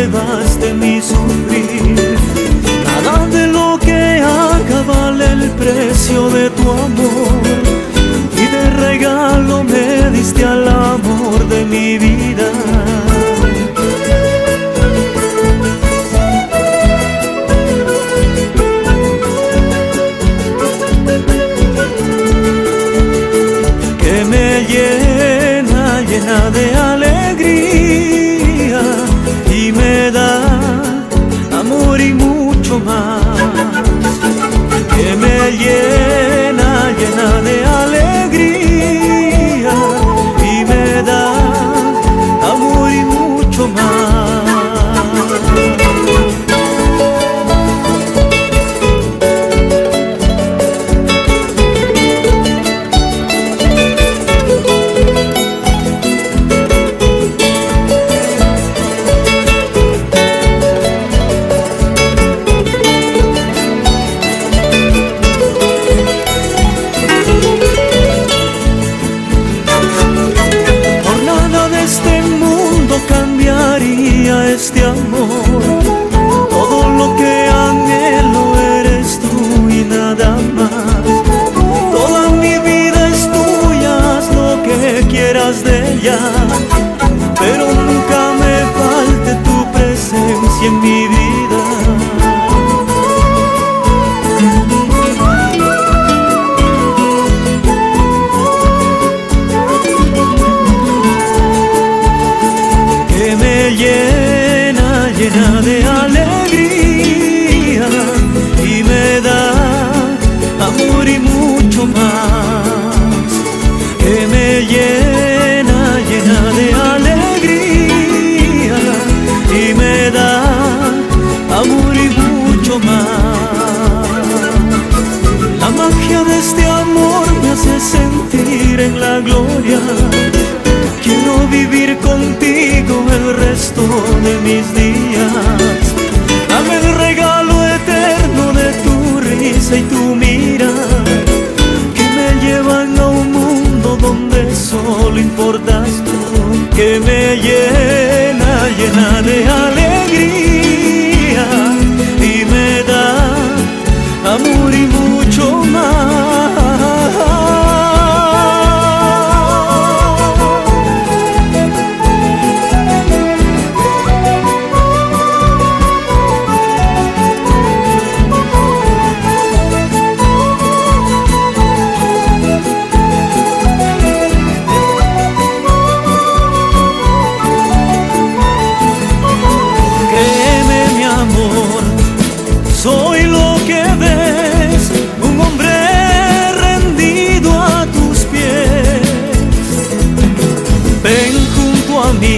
pruebas de mi sufrir. Nada de lo que haga vale el precio de tu amor, y de regalo me diste al amor de mi vida. Que me llena, llena de alegría, y me da amor y mucho más. Que me llena, llena de alegría, y me da amor y mucho más. Cambiaría este amor, todo lo que anhelo eres tú y nada más. Toda mi vida es tuya, haz lo que quieras de ella, pero nunca me falte tu presencia en mi vida. Llena, llena de alegría, y me da amor y mucho más. Que me llena, llena de alegría, y me da amor y mucho más. La magia de este amor me hace sentir en la gloria. Quiero vivir contigo el resto de mis días. Dame el regalo eterno de tu risa y tu mirada, que me llevan a un mundo donde solo importas tú. Que me llena, llena de alegría, y me da amor y mucho más. Soy lo que ves, un hombre rendido a tus pies. Ven junto a mí